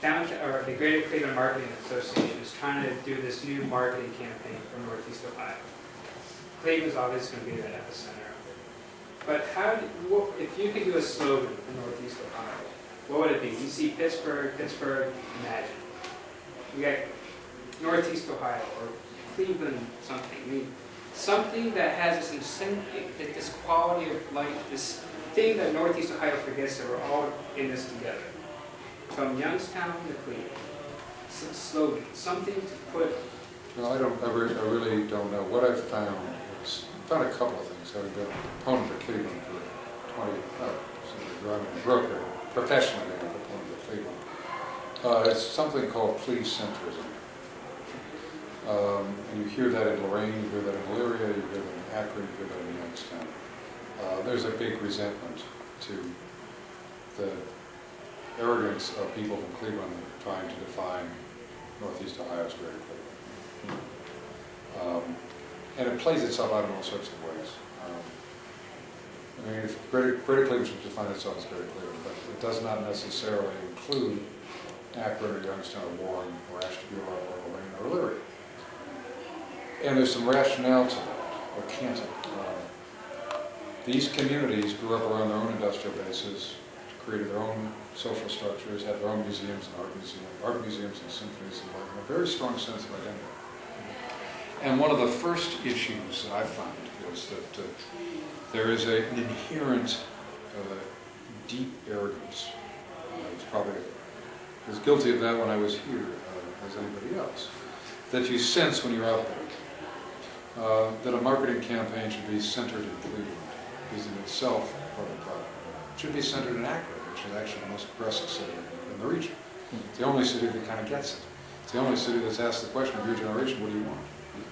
or the Greater Cleveland Marketing Association is trying to do this new marketing campaign for Northeast Ohio. Cleveland's obviously going to be the epicenter of it. But if you could do a slogan for Northeast Ohio, what would it be? You see Pittsburgh, imagine. We got Northeast Ohio or Cleveland something. I mean, something that has this quality of life, this thing that Northeast Ohio forgets that we're all in this together. From Youngstown to Cleveland. Some slogan, something to put. No, I really don't know. What I've found is, a couple of things. Having been a proponent of Cleveland for 20, driving in Brooklyn, professionally being a proponent of Cleveland. It's something called please-centrism. And you hear that in Lorraine, you hear that in Elyria, you hear that in Akron, you hear that in Youngstown. There's a big resentment to the arrogance of people from Cleveland trying to define Northeast Ohio as Greater Cleveland. And it plays itself out in all sorts of ways. I mean, if Greater Cleveland should define itself as Greater Cleveland, but it does not necessarily include Akron or Youngstown or Warren or Ashtabula or Lorraine or Elyria. And there's some rationale to that, or can't it? These communities grew up around their own industrial bases, created their own social structures, had their own museums and art museums and symphonies and like, a very strong sense of identity. And one of the first issues that I found was that there is an inherent deep arrogance. I was guilty of that when I was here, as anybody else, that you sense when you're out there. That a marketing campaign should be centered in Cleveland, is in itself part of the problem. It should be centered in Akron, which is actually the most progressive city in the region. It's the only city that kind of gets it. It's the only city that's asked the question of your generation, what do you want?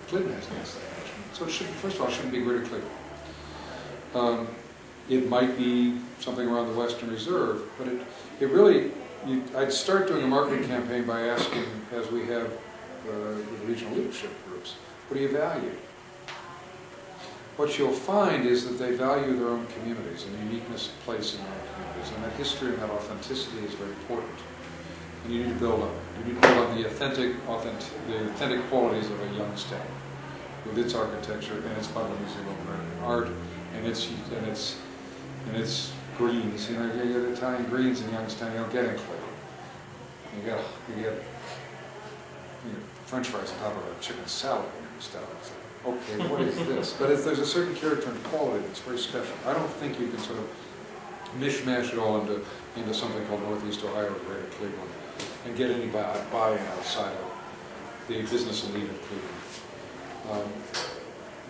Cleveland hasn't asked that question. So it shouldn't, first of all, it shouldn't be Greater Cleveland. It might be something around the Western Reserve, but it really, I'd start doing a marketing campaign by asking, as we have the regional leadership groups, what do you value? What you'll find is that they value their own communities and the uniqueness of place in their own communities, and that history and that authenticity is very important. And you need to build on it. You need to build on the authentic qualities of a Youngstown, with its architecture and its Butler Museum of American Art and its greens. You know, you get Italian greens in Youngstown, you don't get in Cleveland. You get French fries on top of a chicken salad in Youngstown. Okay, what is this? But there's a certain character and quality that's very special. I don't think you can sort of mishmash it all into something called Northeast Ohio or Greater Cleveland and get any buy-in outside of the business elite of Cleveland.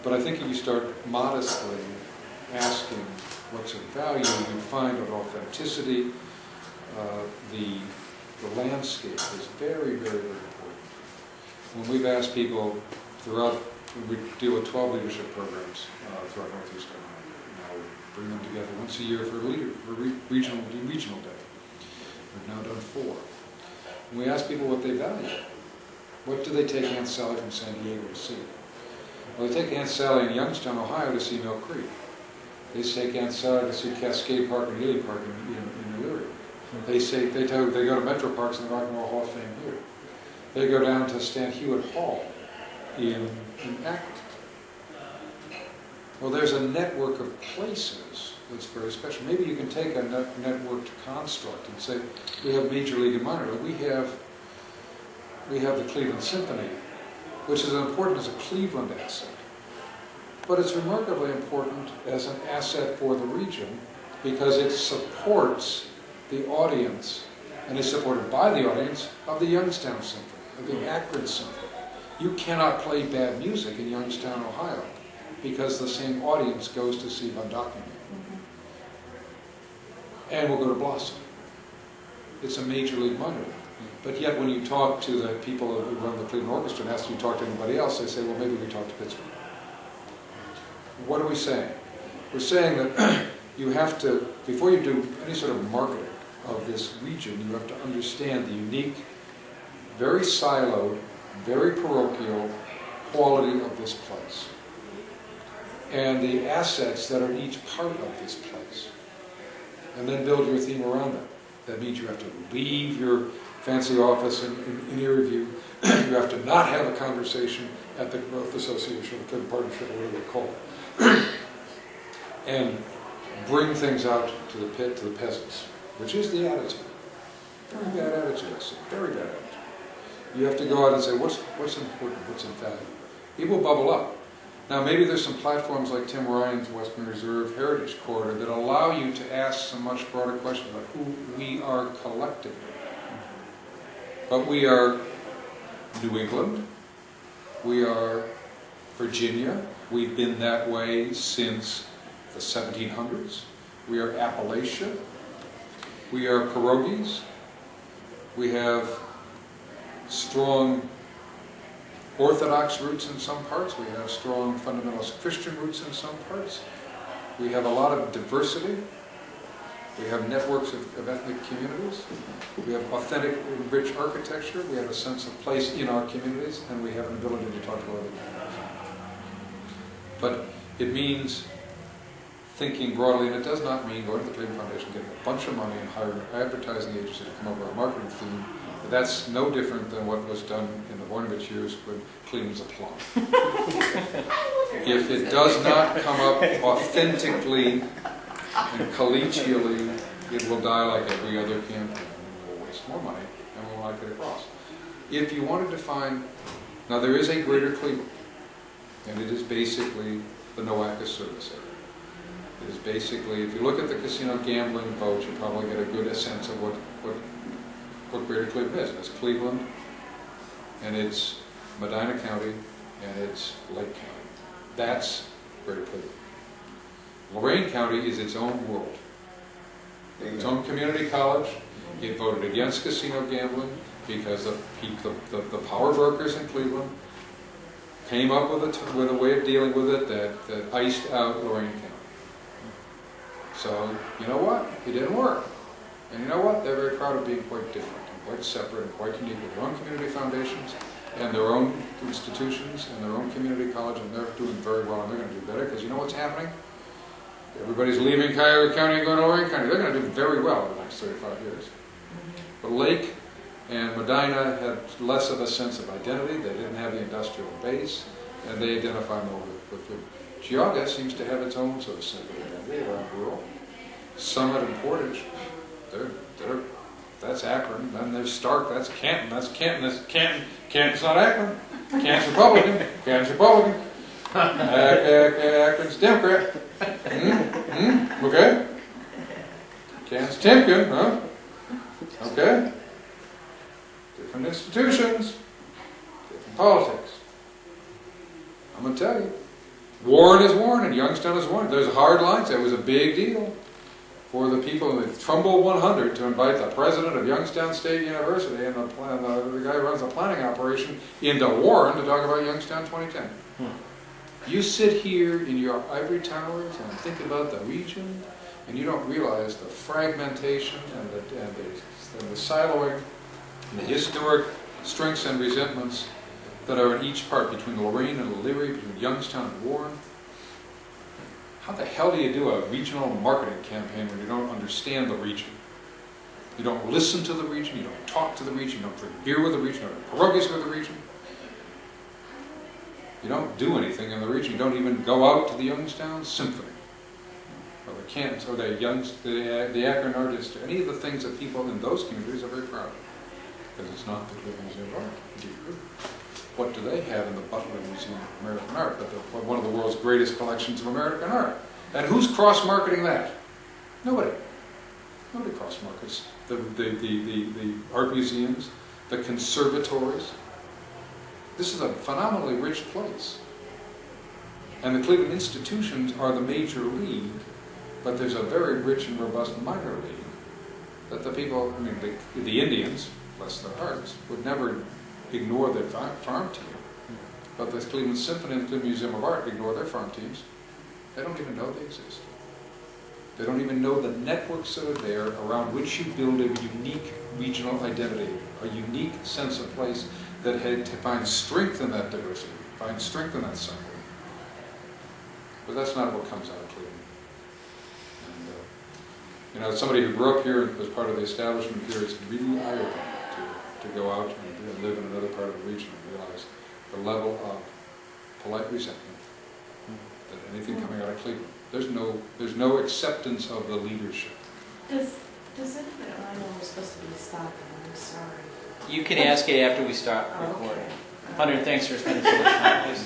But I think if you start modestly asking what's of value, you find that authenticity, the landscape is very, very, very important. When we've asked people throughout, we deal with 12 leadership programs throughout Northeast Ohio. Now we bring them together once a year for regional day. We've now done 4. And we ask people what they value. What do they take Aunt Sally from San Diego to see? Well, they take Aunt Sally in Youngstown, Ohio to see Mill Creek. They take Aunt Sally to see Cascade Park and Ely Park in Elyria. They go to Metro Parks and the Rock and Roll Hall of Fame here. They go down to Stan Hewitt Hall in Akron. Well, there's a network of places that's very special. Maybe you can take a networked construct and say, we have Major League and Minor League. We have the Cleveland Symphony, which is important as a Cleveland asset. But it's remarkably important as an asset for the region because it supports the audience, and is supported by the audience, of the Youngstown Symphony, of the Akron Symphony. You cannot play bad music in Youngstown, Ohio, because the same audience goes to see Von Dockning. And will go to Blossom. It's a Major League, Minor League. But yet when you talk to the people who run the Cleveland Orchestra and ask you to talk to anybody else, they say, well, maybe we talk to Pittsburgh. What are we saying? We're saying that you have to, before you do any sort of marketing of this region, you have to understand the unique, very siloed, very parochial quality of this place and the assets that are each part of this place, and then build your theme around that. That means you have to leave your fancy office in Erie View. You have to not have a conversation at the Growth Association, or the partnership, or whatever they call it, and bring things out to the pit, to the peasants, which is the attitude. Very bad attitude, I see. Very bad attitude. You have to go out and say, what's important, what's in value. It will bubble up. Now, maybe there's some platforms like Tim Ryan's Western Reserve Heritage Corridor that allow you to ask some much broader questions about who we are collectively. But we are New England, we are Virginia, we've been that way since the 1700s, we are Appalachia, we are pierogies, we have strong Orthodox roots in some parts, we have strong fundamentalist Christian roots in some parts, we have a lot of diversity, we have networks of ethnic communities, we have authentic, rich architecture, we have a sense of place in our communities, and we have an ability to talk to other communities. But it means thinking broadly, and it does not mean going to the Cleveland Foundation, getting a bunch of money and hiring an advertising agency to come up with a marketing theme. That's no different than what was done in the Voinovich years when Cleveland's a plum. If it does not come up authentically and collegially, it will die like every other campaign, and we'll waste more money, and we will not get across. If you wanted to find, now there is a greater Cleveland, and it is basically the NEOhio service area. It is basically, if you look at the casino gambling vote, you probably get a good sense of what Greater Cleveland is. It's Cleveland, and it's Medina County, and it's Lake County. That's Greater Cleveland. Lorain County is its own world. Its own community college. It voted against casino gambling because the power brokers in Cleveland came up with a way of dealing with it that iced out Lorain County. So, you know what? It didn't work. And you know what? They're very proud of being quite different and quite separate and quite unique with their own community foundations and their own institutions and their own community college, and they're doing very well, and they're going to do better because you know what's happening? Everybody's leaving Cuyahoga County and going to Lorain County. They're going to do very well in the next 35 years. But Lake and Medina had less of a sense of identity. They didn't have the industrial base, and they identify more with food. Geauga seems to have its own sort of sense of identity around rural. Summit and Portage, that's Akron. Then there's Stark, that's Canton. Canton's not Akron. Canton's Republican. Akron's Democrat. Okay. Canton's Timken, huh? Okay. Different institutions, different politics. I'm going to tell you. Warren is Warren and Youngstown is Warren. There's hard lines. That was a big deal for the people in the Trumbull 100 to invite the president of Youngstown State University and the guy who runs the planning operation into Warren to talk about Youngstown 2010. You sit here in your ivory towers and think about the region, and you don't realize the fragmentation and the siloing and the historic strengths and resentments that are in each part, between Lorain and Elyria, between Youngstown and Warren. How the hell do you do a regional marketing campaign when you don't understand the region? You don't listen to the region, you don't talk to the region, you don't drink beer with the region, you don't have pierogies with the region. You don't do anything in the region. You don't even go out to the Youngstown Symphony, or the Cantons, or the Akron Art District, any of the things that people in those communities are very proud of. Because it's not the Cleveland Museum of Art. What do they have in the Butler Museum of American Art but one of the world's greatest collections of American art? And who's cross-marketing that? Nobody. Nobody cross-markets the art museums, the conservatories. This is a phenomenally rich place. And the Cleveland institutions are the major league, but there's a very rich and robust minor league that the people, I mean, the Indians, bless their hearts, would never ignore their farm team. But the Cleveland Symphony and the Cleveland Museum of Art ignore their farm teams. They don't even know they exist. They don't even know the networks that are there around which you build a unique regional identity, a unique sense of place that had to find strength in that diversity, find strength in that cycle. But that's not what comes out of Cleveland. And, as somebody who grew up here and was part of the establishment here, it's really eye-opening to go out and live in another part of the region and realize the level of polite resentment that anything coming out of Cleveland. There's no acceptance of the leadership. Does anybody, I know we're supposed to be stopping, I'm sorry. You can ask it after we start recording. Hunter, thanks for spending so much time, please.